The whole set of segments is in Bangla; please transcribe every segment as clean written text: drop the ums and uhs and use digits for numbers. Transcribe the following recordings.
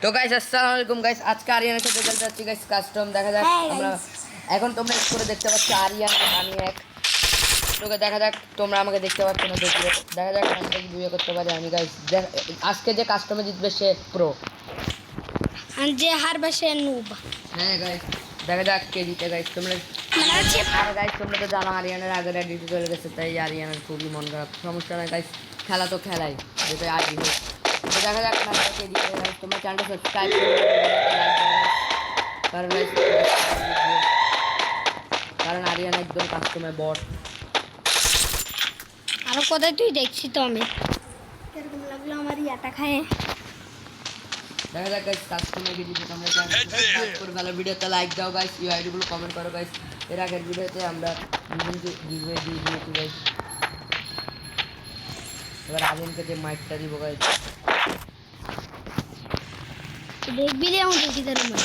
তো গাইস আসসালামু আলাইকুম গাইস, আজকে আরিয়ানের সাথে খেলতে যাচ্ছি গাইস কাস্টম। দেখা যাক আমরা এখন তোমরা স্কোরে দেখতে পাচ্ছ আরিয়ান আমি এক। তোকে দেখা যাক তোমরা আমাকে দেখতে পাচ্ছ না, দেখবে দেখা যাক আমি কি ভিডিও করতে পারি আমি গাইস। আজকে যে কাস্টমে জিতবে সে প্রো, আর যে হারবে সে নুব। হ্যাঁ গাইস দেখা যাক কে জিতে গাইস। তোমরা আর গাইস তোমরা তো জানো আরিয়ানের আগের ডিউটি চলে গেছে, তাই আরিয়ানের খুবই মন খারাপ। সমস্যা নাই গাইস, খেলা তো খেলাই, যেটা আজই হোক। তো দেখা যাক না কে জিতে গাইস। তোমরা চ্যানেলটা সাবস্ক্রাইব করো, কারণ গাইস কারণ আরিয়ান একদম কাস্টমে বট। আরো কোথায় তুই দেখছি তো আমি এরকম লাগলো আমার ইয়াটা খায়। দেখা যাক গাইস কাস্টমে কে জিতে। তোমরা চ্যানেলটা সাবস্ক্রাইব করে ভালো ভিডিওতে লাইক দাও গাইস, ইউআইডি গুলো কমেন্ট করো গাইস। এর আগের ভিডিওতে আমরা গিভওয়ে দিয়ে দিয়েছি গাইস। এবার আরিয়ানকে যে মাইকটা দিব গাইস, দেখবি রে আমি দেখি তোর মা।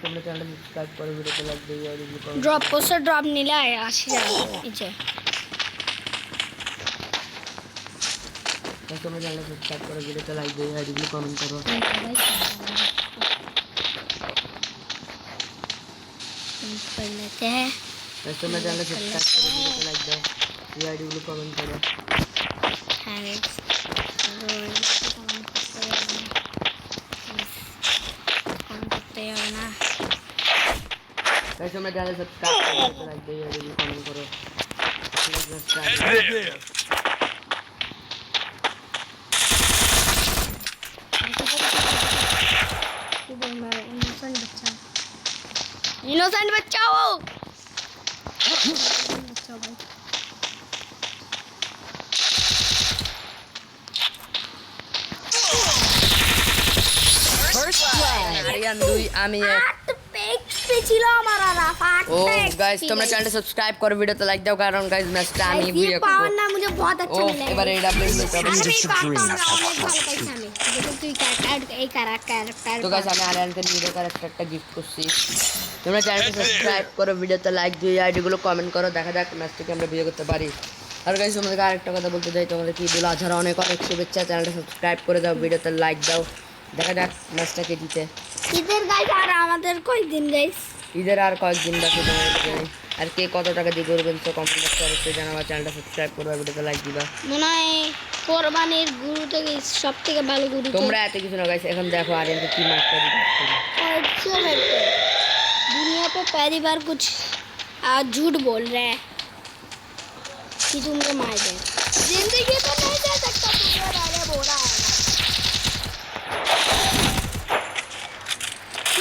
তোমরা চ্যানেলটা সাবস্ক্রাইব করে ভিডিওতে লাইক দিও, ইউআইডি গুলো কমেন্ট ড্রপ পোস্টার ড্রপ নিলে 80 এই যে তোমরা চ্যানেলটা সাবস্ক্রাইব করে ভিডিওতে লাইক দিও, ইউআইডি গুলো কমেন্ট করো। कर लेते हैं। তোমরা চ্যানেলটা সাবস্ক্রাইব করে ভিডিওতে লাইক দাও, ইউআইডি গুলো কমেন্ট করো। তোমরা চ্যানেল সাবস্ক্রাইব করে ভিডিওতে লাইক দিও, ইউআইডি গুলো কমেন্ট করো। इनोसेंट बच्चा हो। আরিয়ান 2 আমি 1। ছিল আমার রাফাট। ও गाइस তোমরা চ্যানেলটা সাবস্ক্রাইব করো, ভিডিওতে লাইক দাও, কারণ गाइस ম্যাচটা আমি ये पावर ना मुझे बहुत अच्छा मिला। এবারে এডব্লিউ মিলতে হবে। তো गाइस আমি আরিয়ানকে নিজে ক্যারেক্টারটা গিফট করছি। তোমরা চ্যানেলটা সাবস্ক্রাইব করো, ভিডিওতে লাইক দিও, আইডি গুলো কমেন্ট করো। দেখা যাক ম্যাচটাকে আমরা বিয়ে করতে পারি। আর गाइस তোমাদেরকে আরেকটা কথা বলতে চাই, তোমাদের কি দিল আজহার অনেক অনেক শুভেচ্ছা। চ্যানেলটা সাবস্ক্রাইব করে দাও, ভিডিওতে লাইক দাও। দেখা যাক ম্যাচটাকে জিতে। ঈদের গাইস আর আমাদের কয়দিন গাইস, ঈদের আর কয়েকদিন বাকি তোমাদের। আর কে কত টাকা দিয়ে করবেন তো কমেন্ট বক্সে অবশ্যই জানাবা। চ্যানেলটা সাবস্ক্রাইব করবা, ভিডিওতে লাইক দিবা। মনে হয় কোরবানির গুরু থেকে সব থেকে ভালো গুরু তোমরা এত কিছু না गाइस, এখন দেখো আরিয়ানকে কি মারতে দিবে। दुनिया पे पहली बार कुछ झूठ बोल रहे हैं कि तुमको मार दे। जिंदगी तो नहीं दे सकता तुझे राजा बोला है।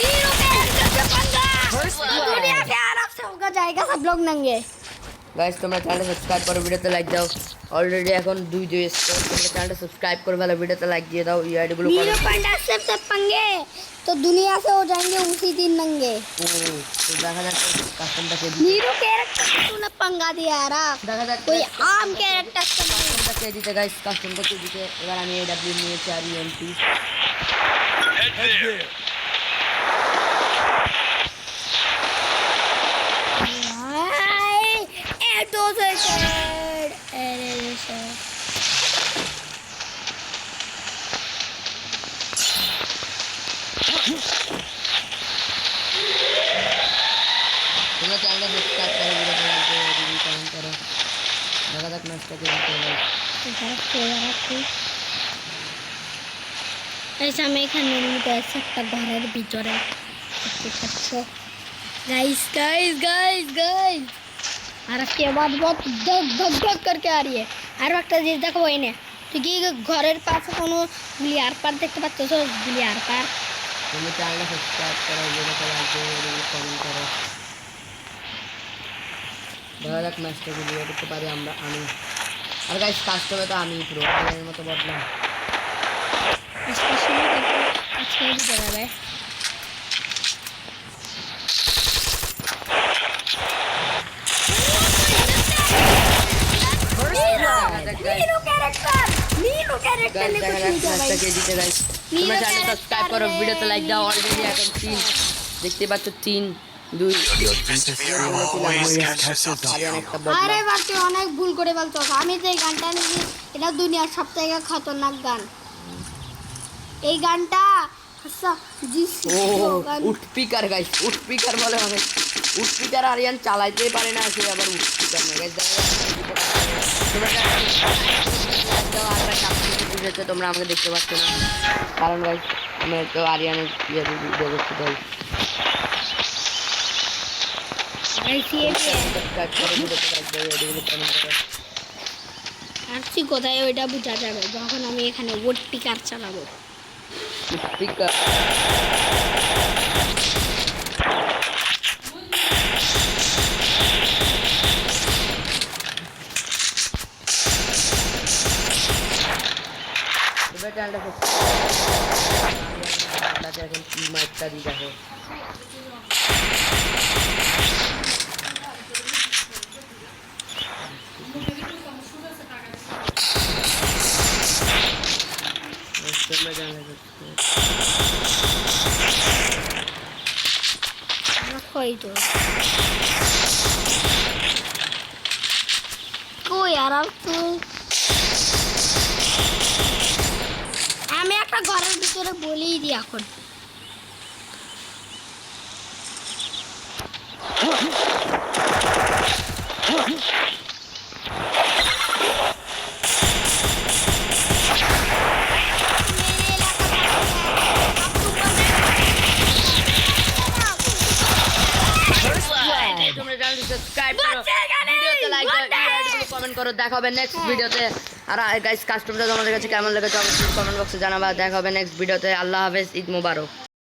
नीरू के से पंगा दुनिया के आराम से होगा जाएगा सब लोग नंगे। गाइस তোমরা চ্যানেলটা সাবস্ক্রাইব করো, ভিডিওতে লাইক দাও। অলরেডি এখন 2 স্কোর। তোমরা চ্যানেলটা সাবস্ক্রাইব করে ভালো ভিডিওতে লাইক দিয়ে দাও, ইউআইডি গুলো नीरू पंडा से पंगे तो दुनिया से हो जाएंगे उसी दिन नंगे। তো দেখা যাক কাস্টমটা কে জিতে। नीरू कैरेक्टर से तूने पंगा दिया यार। দেখা যাক कोई आम कैरेक्टर से नहीं। কাস্টমটা কে জিতে गाइस, কাস্টমটা কে জিতে। এবার আমি এডব্লিউ নিয়েছি আর ইএমপি। তোমরা চ্যানেলটা সাবস্ক্রাইব করো, ভিডিওতে লাইক দিও, ভিডিও কমেন্ট করো। দেখা যাক ম্যাচটা কে জিতে गाइस। ऐसा मैं एखाने ऐसा একটা ঘরের ভিতরে দেখতে পাচ্ছ गाइस गाइस गाइस गाइस আর কি আওয়াজ बहुत धक धक धक करके आ रही है। আর একটা জিনিস দেখো এনে তুই কি ঘরের পাশে কোনো গুলিয়ার পার দেখতে পাচ্ছ? তো গুলিয়ার পার তোমরা চ্যানেলটা সাবস্ক্রাইব করো, ভিডিওতে লাইক দিও, ভিডিও কমেন্ট করো। দেখা যাক ম্যাচটা কি বিয়ে করতে পারি আমরা। আমি আর গাইস কাস্টমে তো আমি পুরো এর মতো বদলাম। স্পেশালি আজকে দিতে যাবে। नीरू कैरेक्टर ने দেখা कुछ যাক नहीं किया ম্যাচটা কে भाई। জিতে गाइस। তোমরা চ্যানেলটা সাবস্ক্রাইব করো, ভিডিওতে লাইক দাও। অলরেডি এখন 3 দেখতে পাচ্ছ 3। দুই Your persevering voice catches up to Aryan you. একটা আরে বদলা বাকি অনেক ভুল করে ফেলছো। আমি যে গানটা নিয়েছি এটা দুনিয়ার সবথেকে খতরনাক গান। এই গানটা আচ্ছা জি ও উঠপিকার গাইস, উঠপিকার বলে অনেক উঠপিকার আরিয়ান চালাইতেই পারে না, সে আবার উঠপিকার না গাইস। বুঝেছো তোমরা, আমাকে দেখতে পাচ্ছ না কারণ গাইস আমি তো আরিয়ানের ভিডিও করছি গাইস। সাবস্ক্রাইব করে ভিডিওতে লাইক দাও, ভিডিওগুলো কমেন্ট করো। আসছি কোথায় ওইটা বোঝা যাবে যখন আমি এখানে ওট পিকার চালাবো। উঠপিকার তোমরা চ্যানেলটা সাবস্ক্রাইব এখন কি মাইকটা দি দেখো। তোমরা চ্যানেলটা কই তো কই আর তুই আমি একটা ঘরের ভিতরে বলেই দিই এখন। তোমরা চ্যানেলটি সাবস্ক্রাইব করো, ভিডিওতে লাইক দাও, ভিডিওগুলো কমেন্ট করো। দেখা হবে নেক্সট ভিডিওতে। আর গাইস কাস্টমটা তোমাদের কাছে কেমন লেগেছে অবশ্যই কমেন্ট বক্সে জানাবা। দেখা হবে নেক্সট ভিডিওতে। আল্লাহ হাফেজ, ঈদ মোবারক।